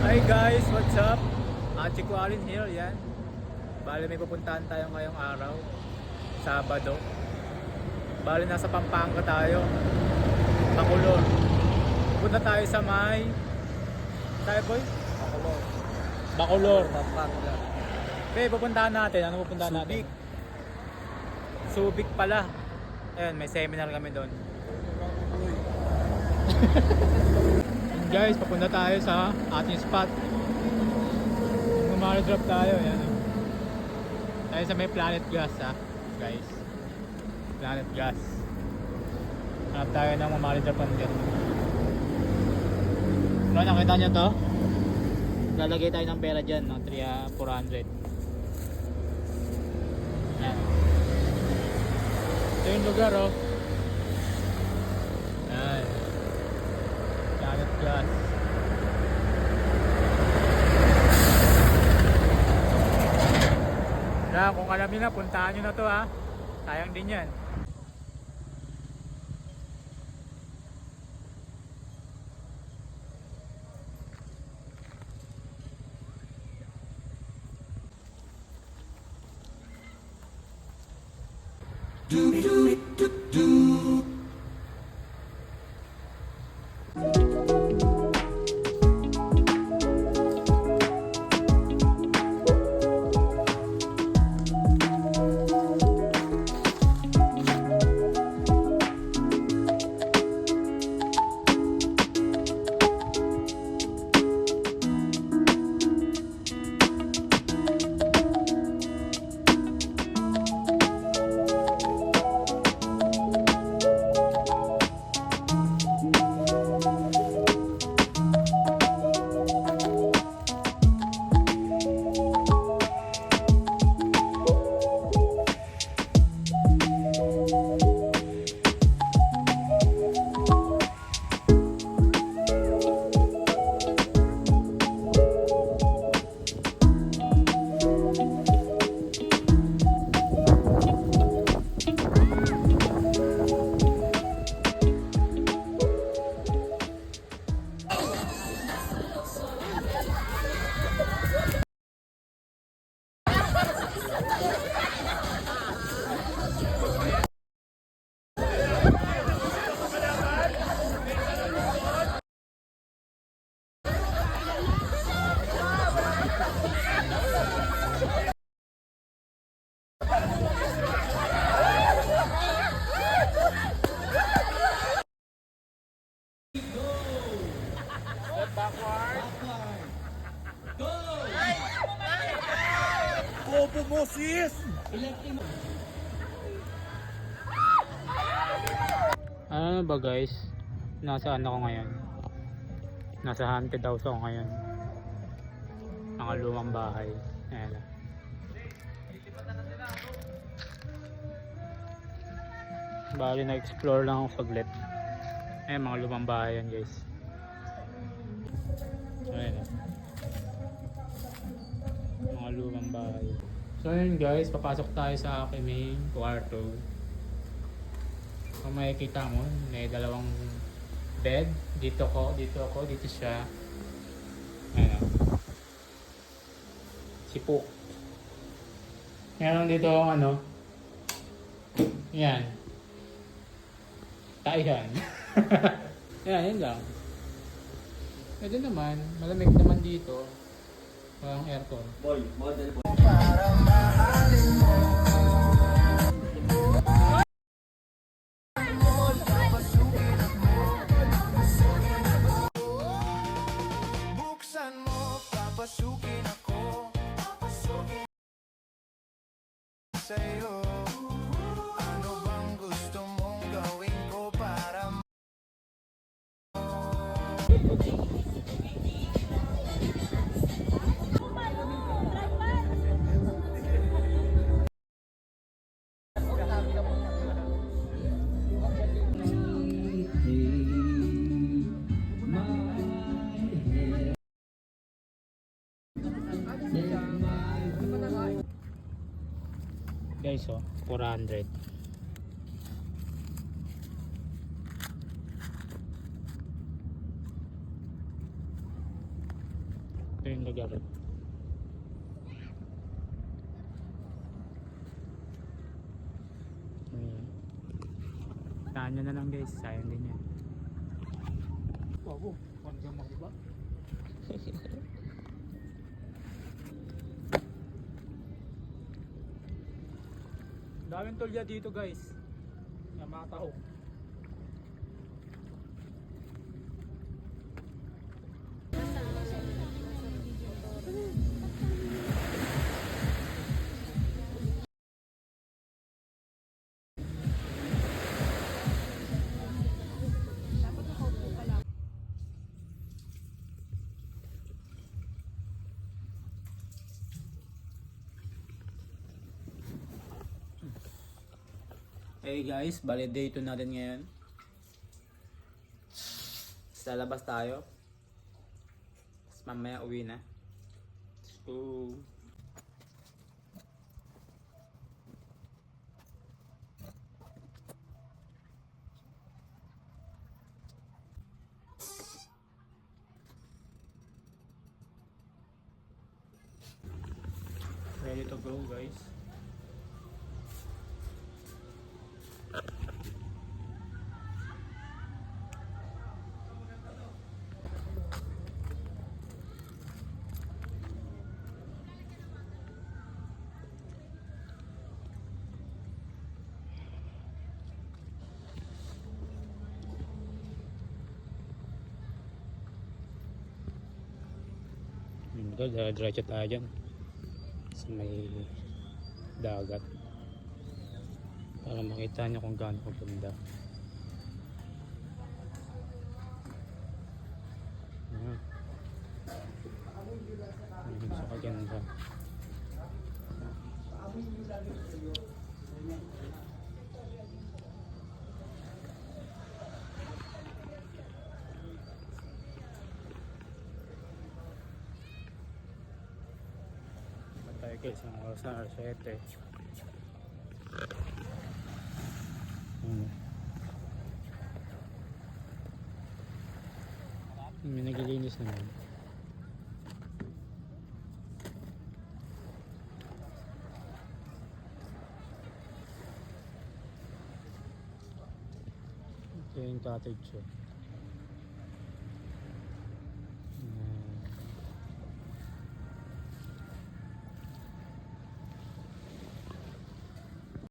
Hi guys, what's up? Chico Alin here, yan. Bali may pupuntahan tayo ngayong araw, Sabado. Bali nasa Pampanga tayo, Bacolod. Pupunta tayo sa may tayo boy? Bacolod. Bacolod. Pampanga. Pupuntahan natin. Ano pupuntahan natin? Subic pala. Ayun, may seminar kami doon. Guys, papunta tayo sa ating spot. Gumalo drop tayo, yan. Tayo sa may Planet Gas, ha, guys. Planet Gas. Hanap tayo ng mamali drop dyan. Ano, nakita nyo to? Lalagay tayo ng pera dyan, ng 400. Yan. Ito yung lugar, oh. Yan. Planet Gas. Kaya kung alam niyo na, puntahan nyo na to, ha. Sayang din yan. Opo mo, sis! Ano ba guys? Nasaan ako ngayon? Nasa haunted house ako ngayon. Mga lumang bahay. Ayan. Bali na-explore lang ako saglit. Ayan, mga lumang bahay yan guys. Ayan. Mga lumang bahay. So ayun guys, papasok tayo sa aking main kwarto. Kung makikita mo, may dalawang bed. Dito ako, dito siya. Ayan. Sipo. Meron dito ang ano. Yan. Taihan. Yan, yun lang. Pwede naman, malamig naman dito. Walang aircon. Boy, model boy. Buksan mo, papasukin ako. Papasukin sa'yo. Ano bang gusto mong gawin ko para Guys, oh, 400. yung lugar. Taan nyo na lang guys, sayang din yan. Wow, hanggang makiba. Daming tulya dito guys. Yung mga taho. Hey guys, bali day 2 natin ngayon. Sa labas tayo. Tapos mamaya uwi na. So, ready to go guys. Diretso tayo dyan sa may dagat para makita nyo kung gaano kaganda. Ayan sa kaganda. Tayo guys, ang oras na alas 7. May naglilinis naman. Ito yung cottage.